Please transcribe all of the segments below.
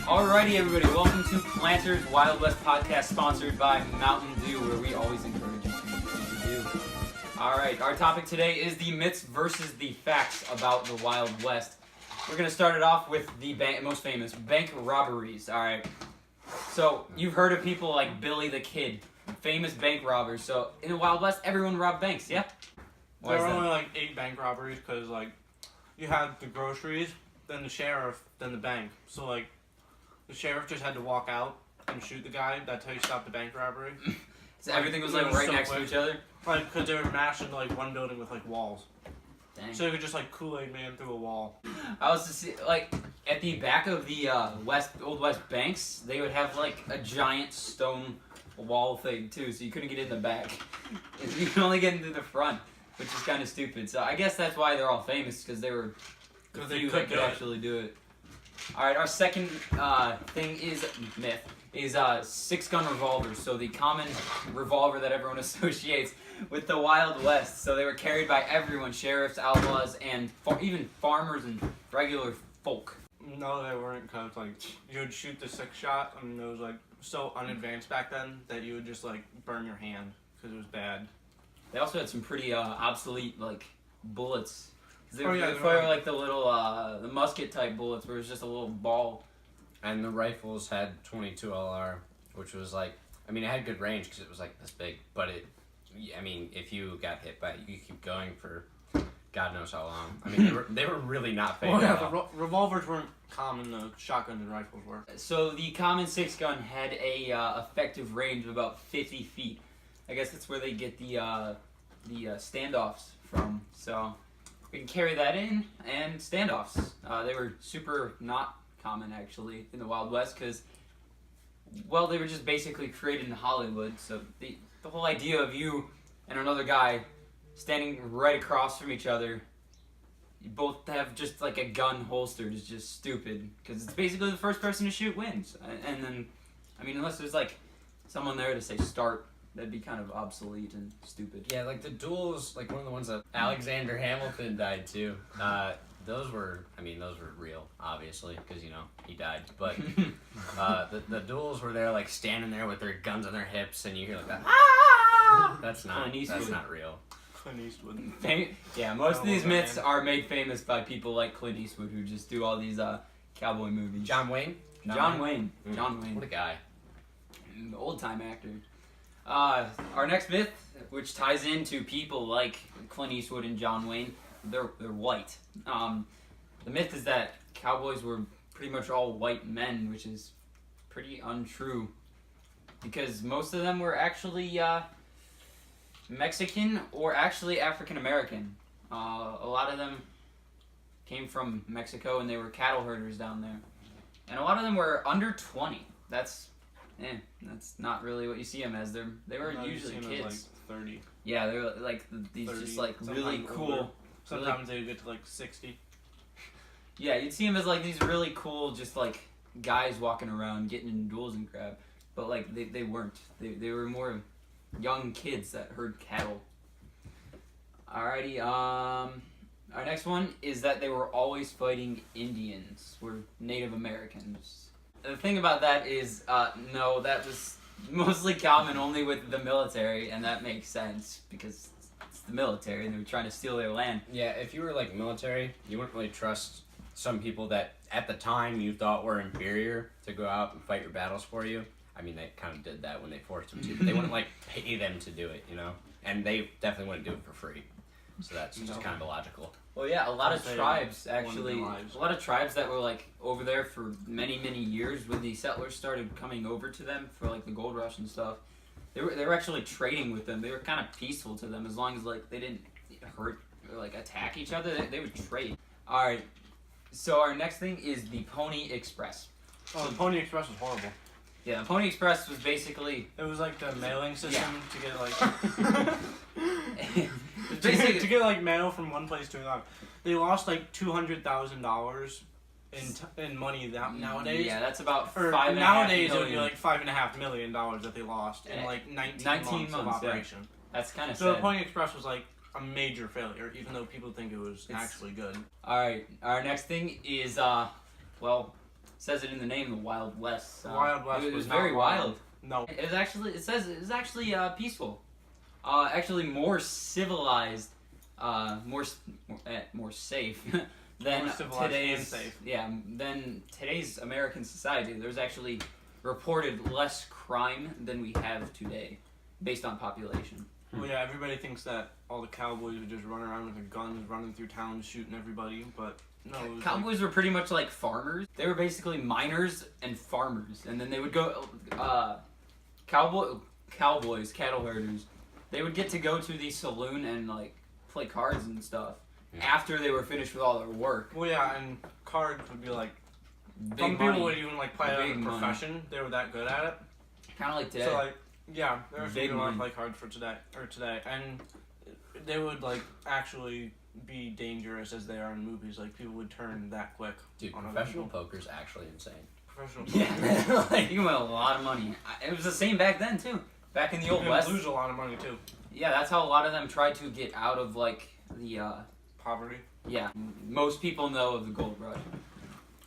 Alrighty, everybody, welcome to Planters Wild West podcast, sponsored by Mountain Dew, where we always encourage you to use a dew. Alright, our topic today is the myths versus the facts about the Wild West. We're going to start it off with the most famous, bank robberies. Alright, so you've heard of people like Billy the Kid, famous bank robbers. So in the Wild West, everyone robbed banks, yeah? There were only like 8 bank robberies because like you had the groceries, then the sheriff, then the bank. So like the sheriff just had to walk out and shoot the guy. That's how you stopped the bank robbery. So everything was like right next to each other? Like because they were mashed into like one building with like walls. Dang. So you could just like Kool-Aid Man through a wall. I was to see, like, at the back of the Old West banks, they would have like a giant stone wall thing too, so you couldn't get in the back. You could only get into the front, which is kind of stupid. So I guess that's why they're all famous, because they were the few that could actually do it. Alright, our second thing is myth, is 6-gun revolvers. So the common revolver that everyone associates with the Wild West. So they were carried by everyone, sheriffs, outlaws, and even farmers and regular folk. No, they weren't, because like you would shoot the 6-shot and it was like so unadvanced back then that you would just like burn your hand because it was bad. They also had some pretty obsolete like bullets. They they fire like the little the musket type bullets where it's just a little ball. And the rifles had 22 LR, which was like, I mean, it had good range because it was like this big, but I mean, if you got hit by it, you could keep going for God knows how long. I mean, they were really not fake. Well, yeah, the revolvers weren't common, the shotguns and rifles were. So the common 6-gun had a effective range of about 50 feet. I guess that's where they get the standoffs from. So we can carry that in, and standoffs. They were super not common actually in the Wild West because, well, they were just basically created in Hollywood. So the whole idea of you and another guy standing right across from each other, you both have just like a gun holstered, is just stupid because it's basically the first person to shoot wins. And then, I mean, unless there's like someone there to say start, that'd be kind of obsolete and stupid. Yeah, like the duels, like one of the ones that Alexander Hamilton died too. Those were real, obviously, because, you know, he died. But the duels were there, like, standing there with their guns on their hips, and you hear, like, that, ah! That's not real. Clint Eastwood. Yeah, most of these myths are made famous by people like Clint Eastwood, who just do all these cowboy movies. John Wayne? John Wayne. John Wayne. What a guy. Old-time actor. Our next myth, which ties into people like Clint Eastwood and John Wayne, they're white. The myth is that cowboys were pretty much all white men, which is pretty untrue, because most of them were actually Mexican or actually African American. A lot of them came from Mexico, and they were cattle herders down there, and a lot of them were under 20. That's not really what you see them as. They were usually kids. Like 30. Yeah, they were like these 30, just like really cool. Older. Sometimes they would get to like 60. Yeah, you'd see them as like these really cool, just like guys walking around getting in duels and crap. But like they weren't. They were more young kids that herd cattle. Alrighty, our next one is that they were always fighting Indians, or Native Americans. The thing about that is, no, that was mostly common only with the military, and that makes sense because it's the military and they were trying to steal their land. Yeah, if you were like military, you wouldn't really trust some people that at the time you thought were inferior to go out and fight your battles for you. I mean, they kind of did that when they forced them to, but they wouldn't like pay them to do it, you know? And they definitely wouldn't do it for free. So that's just kind of illogical. Well, yeah, a lot of tribes actually, a lot of tribes that were like over there for many, many years when the settlers started coming over to them for like the gold rush and stuff, they were actually trading with them. They were kind of peaceful to them as long as like they didn't hurt or like attack each other. They would trade. All right, so our next thing is the Pony Express. Oh, the Pony Express was horrible. Yeah, the Pony Express was basically... It was like the mailing system to get like... to get like mail from one place to another. They lost like $200,000 in money nowadays. Yeah, that's about nowadays it would be like $5.5 million that they lost in like 19 months of operation. Yeah. That's kind of so sad. The Pony Express was like a major failure, even though people think it was actually good. All right, our next thing is well, says it in the name, the Wild West. The Wild West It was was very not wild. No. It was actually. It says it was actually peaceful. Actually more civilized, more safe than More civilized today's. and safe. Yeah, than today's American society. There's actually reported less crime than we have today, based on population. Well, yeah, everybody thinks that all the cowboys would just run around with their guns, running through town, shooting everybody, but no. It was Cowboys were pretty much like farmers. They were basically miners and farmers, and then they would go. Cowboys, cattle herders. They would get to go to the saloon and like play cards and stuff after they were finished with all their work. Well, yeah, and cards would be like. Big Some money, people would even like play it as Big a money. profession. They were that good at it. kind of like today. So like, yeah, there were some Big people that money. play cards for today, and they would like actually be dangerous as they are in movies. Like people would turn that quick. Dude, on other professional people. poker's actually insane. Professional. Yeah, like, you win a lot of money. It was the same back then too. Back in the You old can west. lose a lot of money too. Yeah, that's how a lot of them tried to get out of like the. Poverty. Yeah, most people know of the gold rush,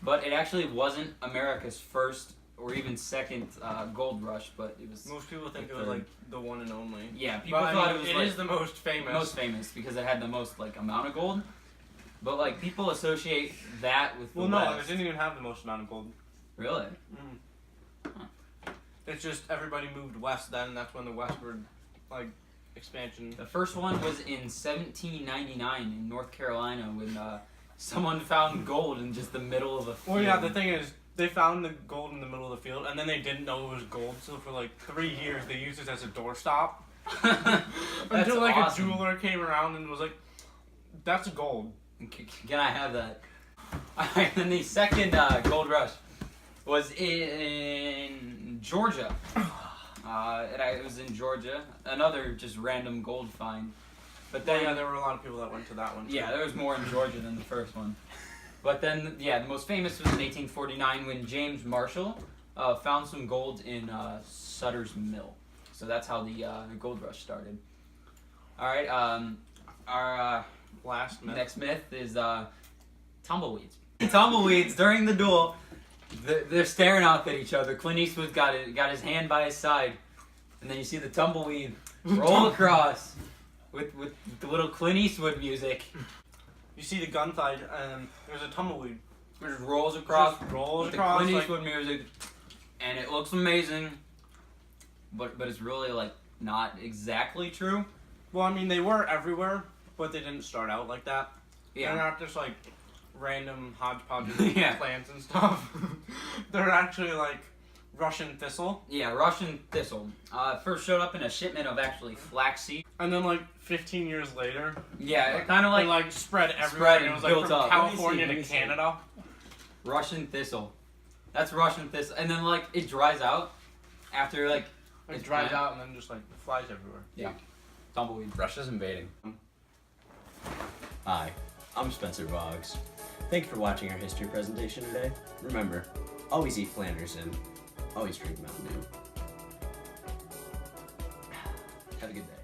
but it actually wasn't America's first or even second gold rush. But it was. Most people think the it was third. like the one and only. Yeah, people But, thought I mean, it was it like is the most famous. most famous because it had the most like amount of gold. But like people associate that with the Well, no, it West. didn't even have the most amount of gold. Really? It's just everybody moved west then, and that's when the westward, like, expansion. The first one was in 1799 in North Carolina when someone found gold in just the middle of a field. Well, yeah, the thing is, they found the gold in the middle of the field, and then they didn't know it was gold, so for like 3 years they used it as a doorstop. That's Until like awesome. a jeweler came around and was like, that's gold. Can I have that? Alright, then the second gold rush was in Georgia. It was in Georgia. Another just random gold find. But Well, then, yeah, there were a lot of people that went to that one. Too. yeah, there was more in Georgia than the first one. But then, yeah, the most famous was in 1849 when James Marshall found some gold in Sutter's Mill. So that's how the gold rush started. Alright, our Last myth. next myth is tumbleweeds. Tumbleweeds during the duel, they're staring off at each other. Clint Eastwood got his hand by his side, and then you see the tumbleweed roll across with the little Clint Eastwood music. You see the gunfight, and there's a tumbleweed. It just rolls across Just rolls with the across. Clint Like, Eastwood music, and it looks amazing. But it's really like not exactly true. well, I mean, they were everywhere, but they didn't start out like that. They're Yeah. not just like random hodgepodge of Yeah. plants and stuff. They're actually like Russian thistle. Yeah, Russian thistle. First showed up in a shipment of actually flaxseed. And then like 15 years later, Yeah, it kind of they like like spread everywhere. spread and it and was like built from up. California Let me to see. Canada. Russian thistle. That's Russian thistle. And then like it dries out after like It It's dries plant- out and then just like flies everywhere. tumbleweed. Russia's invading. Hi, I'm Spencer Boggs. Thank you for watching our history presentation today. Remember, always eat Flanders and always drink Mountain Dew. Have a good day.